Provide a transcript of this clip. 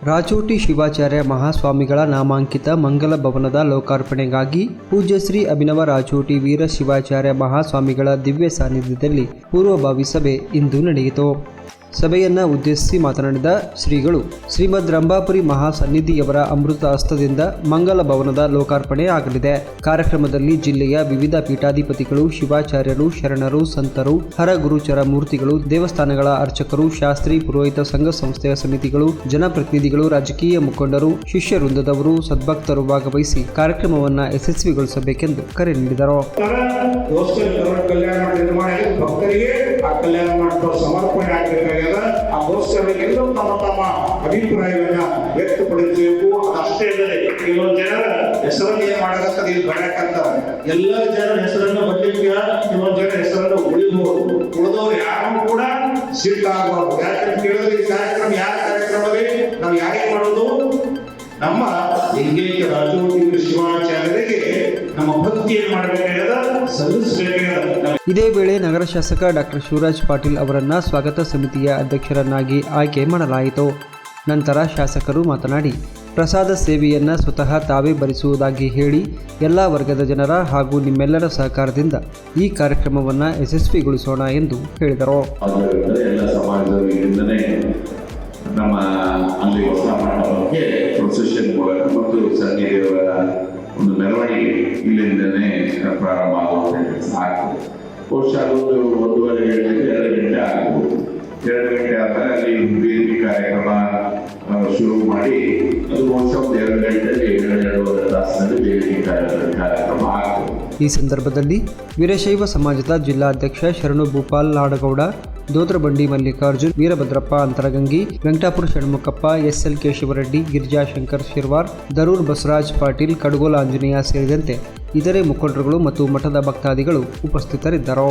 ರಾಚೋಟಿ ಶಿವಾಚಾರ್ಯ ಮಹಾಸ್ವಾಮಿಗಳ ನಾಮಾಂಕಿತ ಮಂಗಲ ಭವನದ ಲೋಕಾರ್ಪಣೆಗಾಗಿ ಪೂಜ್ಯ ಶ್ರೀ ಅಭಿನವ ರಾಚೋಟಿ ವೀರ ಶಿವಾಚಾರ್ಯ ಮಹಾಸ್ವಾಮಿಗಳ ದಿವ್ಯ ಸಾನ್ನಿಧ್ಯದಲ್ಲಿ ಪೂರ್ವಭಾವಿ ಸಭೆ ಇಂದು ನಡೆಯಿತು. ಸಭೆಯನ್ನು ಉದ್ದೇಶಿಸಿ ಮಾತನಾಡಿದ ಶ್ರೀಗಳು, ಶ್ರೀಮದ್ ರಂಭಾಪುರಿ ಮಹಾಸನ್ನಿಧಿಯವರ ಅಮೃತ ಹಸ್ತದಿಂದ ಮಂಗಲ ಭವನದ ಲೋಕಾರ್ಪಣೆ ಆಗಲಿದೆ. ಕಾರ್ಯಕ್ರಮದಲ್ಲಿ ಜಿಲ್ಲೆಯ ವಿವಿಧ ಪೀಠಾಧಿಪತಿಗಳು, ಶಿವಾಚಾರ್ಯರು, ಶರಣರು, ಸಂತರು, ಹರಗುರುಚರ ಮೂರ್ತಿಗಳು, ದೇವಸ್ಥಾನಗಳ ಅರ್ಚಕರು, ಶಾಸ್ತ್ರಿ, ಪುರೋಹಿತ ಸಂಘ ಸಂಸ್ಥೆಯ ಸಮಿತಿಗಳು, ಜನಪ್ರತಿನಿಧಿಗಳು, ರಾಜಕೀಯ ಮುಖಂಡರು, ಶಿಷ್ಯ ವೃಂದದವರು, ಸದ್ಭಕ್ತರು ಭಾಗವಹಿಸಿ ಕಾರ್ಯಕ್ರಮವನ್ನು ಯಶಸ್ವಿಗೊಳಿಸಬೇಕೆಂದು ಕರೆ ನೀಡಿದರು. ಎಲ್ಲರೂ ತಮ್ಮ ತಮ್ಮ ಅಭಿಪ್ರಾಯವನ್ನ ವ್ಯಕ್ತಪಡಿಸಬೇಕು. ಅಷ್ಟೇ ಅಲ್ಲದೆ ಕೆಲವೊಂದು ಜನರ ಹೆಸರನ್ನು ಏನ್ ಮಾಡಬೇಕಂತ ಇಲ್ಲಿ ಬರಕಂತಾರೆ. ಎಲ್ಲ ಜನರ ಹೆಸರನ್ನು ಬರ್ಲಿಕ್ಕೆ ಕೆಲವೊಂದು ಜನರ ಹೆಸರನ್ನು ಉಳಿಬಹುದು. ಉಳಿದವರು ಯಾರು ಕೂಡ ಸಿಟ್ಟಾಗಬಾರ್ದು. ಯಾಕಂತ ಕೇಳಿದ್ರೆ ಈ ಕಾರ್ಯಕ್ರಮ ಯಾರ ಕಾರ್ಯಕ್ರಮವೇ ನಾವು ಯಾರಿಗೆ ಮಾಡೋದು? ನಮ್ಮ ಲಿಂಗೈಕ್ಯ ರಾಚೋಟಿ ಶಿವಾಚಾರ್ಯರಿಗೆ ನಮ್ಮ ಭಕ್ತಿಯನ್ನು ಮಾಡಬೇಕಾದ ಸಲ್ಲಿಸಬೇಕಾದ. ಇದೇ ವೇಳೆ ನಗರ ಶಾಸಕ ಡಾಕ್ಟರ್ ಶಿವರಾಜ್ ಪಾಟೀಲ್ ಅವರನ್ನು ಸ್ವಾಗತ ಸಮಿತಿಯ ಅಧ್ಯಕ್ಷರನ್ನಾಗಿ ಆಯ್ಕೆ ಮಾಡಲಾಯಿತು. ನಂತರ ಶಾಸಕರು ಮಾತನಾಡಿ, ಪ್ರಸಾದ ಸೇವೆಯನ್ನು ಸ್ವತಃ ತಾವೇ ಭರಿಸುವುದಾಗಿ ಹೇಳಿ ಎಲ್ಲ ವರ್ಗದ ಜನರ ಹಾಗೂ ನಿಮ್ಮೆಲ್ಲರ ಸಹಕಾರದಿಂದ ಈ ಕಾರ್ಯಕ್ರಮವನ್ನು ಯಶಸ್ವಿಗೊಳಿಸೋಣ ಎಂದು ಹೇಳಿದರು. ನಮ್ಮ ಅಲ್ಲಿ ಹೊಸ ಮಂಟಪಕ್ಕೆ ಪ್ರೊಸೆಷನ್ ಮೂಲಕ ಮತ್ತು ಸನ್ನಿಧಿಯವರ ಒಂದು ಮೆರವಣಿಗೆ ಇಲ್ಲಿಂದನೇ ಪ್ರಾರಂಭ ಆಗುತ್ತೆ. ಬಹುಶಃ ಅದೊಂದು 1.5 ಗಂಟೆಗೆ 2 ಗಂಟೆ ಆಗ್ಬೋದು. 2 ಗಂಟೆ ಆದ್ಮೇಲೆ ಅಲ್ಲಿ ವೇದಿಕೆ ಕಾರ್ಯಕ್ರಮ ಶುರು ಮಾಡಿ ಅದು ಬಹುಶಃ 2 ಗಂಟೆಗೆ 2.5 ತಾಸಿನಲ್ಲಿ ವೇದಿಕೆ ಕಾರ್ಯಕ್ರಮ ಆಗ್ತದೆ. ಈ ಸಂದರ್ಭದಲ್ಲಿ ವೀರಶೈವ ಸಮಾಜದ ಜಿಲ್ಲಾಧ್ಯಕ್ಷ ಶರಣು ಭೂಪಾಲ್ ಲಾಡಗೌಡ, ದೋದ್ರಬಂಡಿ ಮಲ್ಲಿಕಾರ್ಜುನ್, ವೀರಭದ್ರಪ್ಪ ಅಂತರಗಂಗಿ, ವೆಂಕಟಾಪುರ ಷಣ್ಮುಖಪ್ಪ, SL ಕೇಶವರೆಡ್ಡಿ, ಗಿರಿಜಾಶಂಕರ್ ಶಿರ್ವಾರ್, ದರೂರ್ ಬಸವರಾಜ್ ಪಾಟೀಲ್, ಕಡಗೋಲ ಆಂಜನೇಯ ಸೇರಿದಂತೆ ಇತರೆ ಮುಖಂಡರುಗಳು ಮತ್ತು ಮಠದ ಭಕ್ತಾದಿಗಳು ಉಪಸ್ಥಿತರಿದ್ದರು.